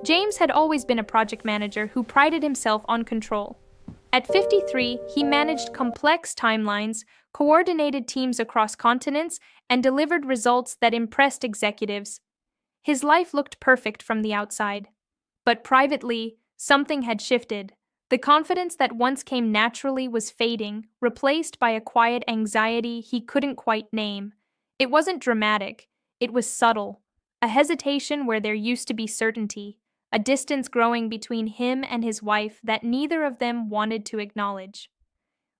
James had always been a project manager who prided himself on control. At 53, he managed complex timelines, coordinated teams across continents, and delivered results that impressed executives. His life looked perfect from the outside. But privately, something had shifted. The confidence that once came naturally was fading, replaced by a quiet anxiety he couldn't quite name. It wasn't dramatic, it was subtle. A hesitation where there used to be certainty, a distance growing between him and his wife that neither of them wanted to acknowledge.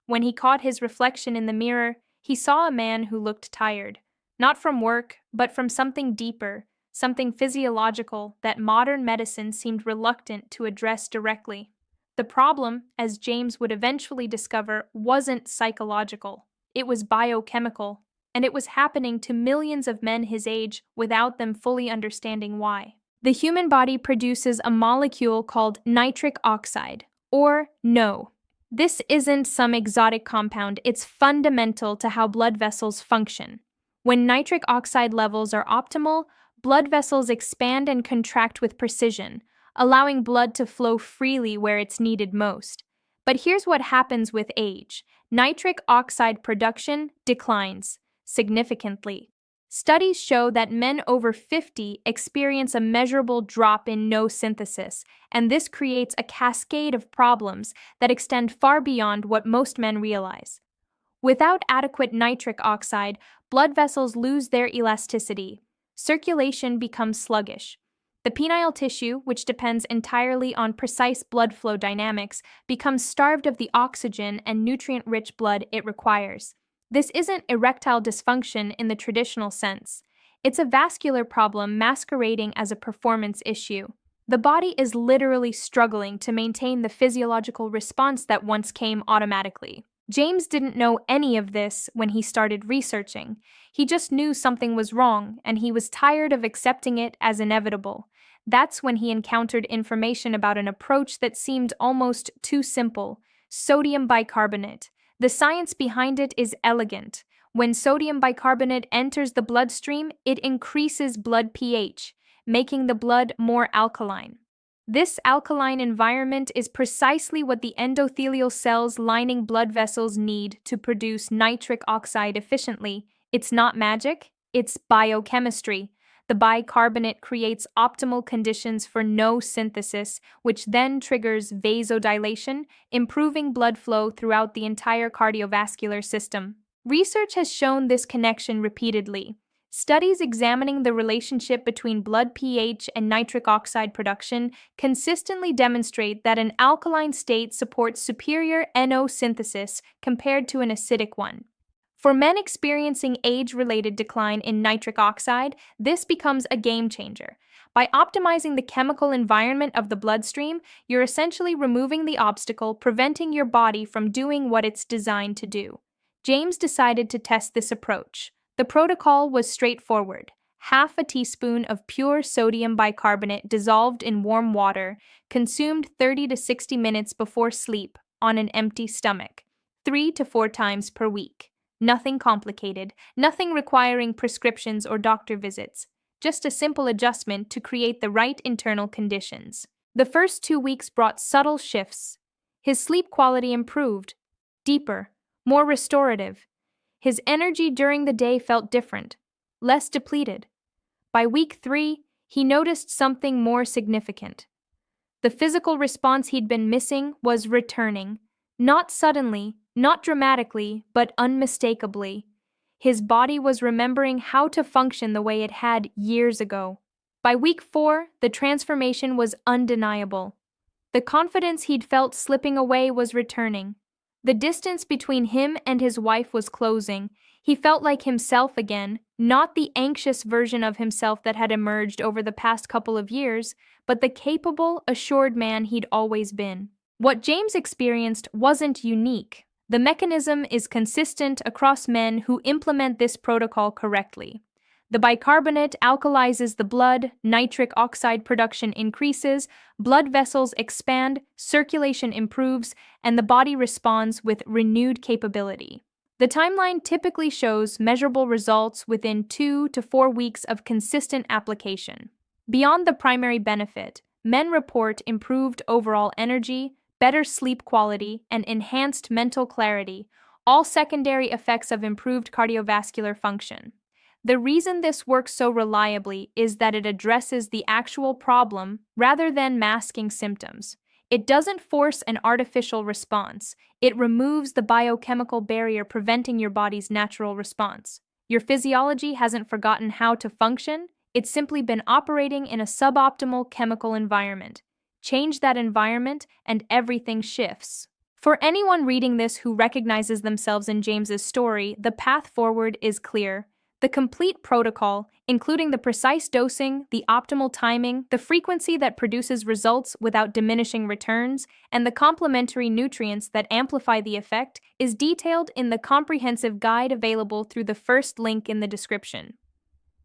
When he caught his reflection in the mirror, he saw a man who looked tired, not from work, but from something deeper, something physiological that modern medicine seemed reluctant to address directly. The problem, as James would eventually discover, wasn't psychological. It was biochemical, and it was happening to millions of men his age without them fully understanding why. The human body produces a molecule called nitric oxide, or NO. This isn't some exotic compound, it's fundamental to how blood vessels function. When nitric oxide levels are optimal, blood vessels expand and contract with precision, allowing blood to flow freely where it's needed most. But here's what happens with age. Nitric oxide production declines significantly. Studies show that men over 50 experience a measurable drop in NO synthesis, and this creates a cascade of problems that extend far beyond what most men realize. Without adequate nitric oxide, blood vessels lose their elasticity. Circulation becomes sluggish. The penile tissue, which depends entirely on precise blood flow dynamics, becomes starved of the oxygen and nutrient-rich blood it requires. This isn't erectile dysfunction in the traditional sense. It's a vascular problem masquerading as a performance issue. The body is literally struggling to maintain the physiological response that once came automatically. James didn't know any of this when he started researching. He just knew something was wrong, and he was tired of accepting it as inevitable. That's when he encountered information about an approach that seemed almost too simple: sodium bicarbonate. The science behind it is elegant. When sodium bicarbonate enters the bloodstream, it increases blood pH, making the blood more alkaline. This alkaline environment is precisely what the endothelial cells lining blood vessels need to produce nitric oxide efficiently. It's not magic, it's biochemistry. The bicarbonate creates optimal conditions for NO synthesis, which then triggers vasodilation, improving blood flow throughout the entire cardiovascular system. Research has shown this connection repeatedly. Studies examining the relationship between blood pH and nitric oxide production consistently demonstrate that an alkaline state supports superior NO synthesis compared to an acidic one. For men experiencing age-related decline in nitric oxide, this becomes a game changer. By optimizing the chemical environment of the bloodstream, you're essentially removing the obstacle, preventing your body from doing what it's designed to do. James decided to test this approach. The protocol was straightforward: half a teaspoon of pure sodium bicarbonate dissolved in warm water, consumed 30 to 60 minutes before sleep on an empty stomach, 3 to 4 times per week. Nothing complicated, nothing requiring prescriptions or doctor visits, just a simple adjustment to create the right internal conditions. The first 2 weeks brought subtle shifts. His sleep quality improved, deeper, more restorative. His energy during the day felt different, less depleted. By week 3, he noticed something more significant. The physical response he'd been missing was returning, not suddenly, not dramatically, but unmistakably. His body was remembering how to function the way it had years ago. By week 4, the transformation was undeniable. The confidence he'd felt slipping away was returning. The distance between him and his wife was closing. He felt like himself again, not the anxious version of himself that had emerged over the past couple of years, but the capable, assured man he'd always been. What James experienced wasn't unique. The mechanism is consistent across men who implement this protocol correctly. The bicarbonate alkalizes the blood, nitric oxide production increases, blood vessels expand, circulation improves, and the body responds with renewed capability. The timeline typically shows measurable results within 2 to 4 weeks of consistent application. Beyond the primary benefit, men report improved overall energy, better sleep quality, and enhanced mental clarity, all secondary effects of improved cardiovascular function. The reason this works so reliably is that it addresses the actual problem rather than masking symptoms. It doesn't force an artificial response. It removes the biochemical barrier preventing your body's natural response. Your physiology hasn't forgotten how to function, it's simply been operating in a suboptimal chemical environment. Change that environment and everything shifts. For anyone reading this who recognizes themselves in James's story, the path forward is clear. The complete protocol, including the precise dosing, the optimal timing, the frequency that produces results without diminishing returns, and the complementary nutrients that amplify the effect, is detailed in the comprehensive guide available through the first link in the description.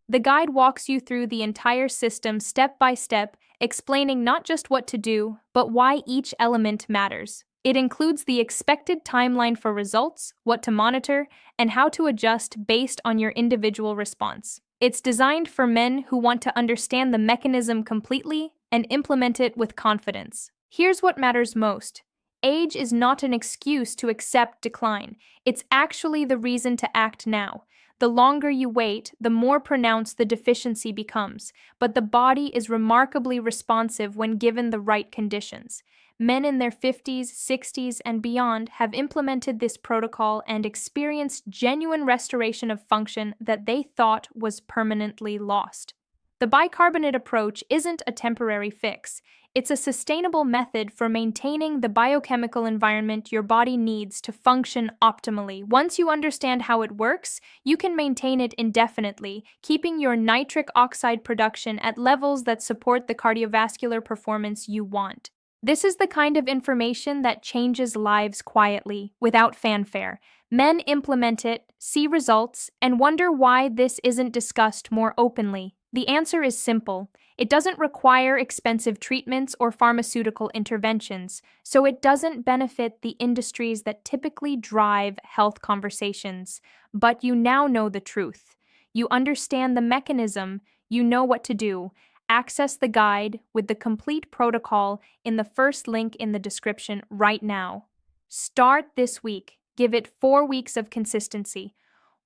The guide walks you through the entire system step by step, explaining not just what to do, but why each element matters. It includes the expected timeline for results, what to monitor, and how to adjust based on your individual response. It's designed for men who want to understand the mechanism completely and implement it with confidence. Here's what matters most. Age is not an excuse to accept decline. It's actually the reason to act now. The longer you wait, the more pronounced the deficiency becomes, but the body is remarkably responsive when given the right conditions. Men in their 50s, 60s, and beyond have implemented this protocol and experienced genuine restoration of function that they thought was permanently lost. The bicarbonate approach isn't a temporary fix. It's a sustainable method for maintaining the biochemical environment your body needs to function optimally. Once you understand how it works, you can maintain it indefinitely, keeping your nitric oxide production at levels that support the cardiovascular performance you want. This is the kind of information that changes lives quietly, without fanfare. Men implement it, see results, and wonder why this isn't discussed more openly. The answer is simple. It doesn't require expensive treatments or pharmaceutical interventions, so it doesn't benefit the industries that typically drive health conversations. But you now know the truth. You understand the mechanism, you know what to do. Access the guide with the complete protocol in the first link in the description right now. Start this week. Give it 4 weeks of consistency.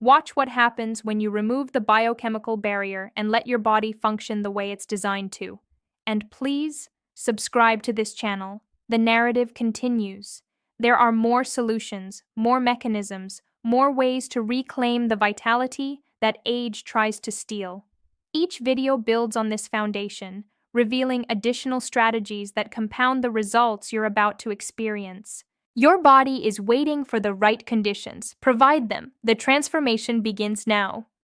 Watch what happens when you remove the biochemical barrier and let your body function the way it's designed to. And please, subscribe to this channel. The narrative continues. There are more solutions, more mechanisms, more ways to reclaim the vitality that age tries to steal. Each video builds on this foundation, revealing additional strategies that compound the results you're about to experience. Your body is waiting for the right conditions. Provide them. The transformation begins now.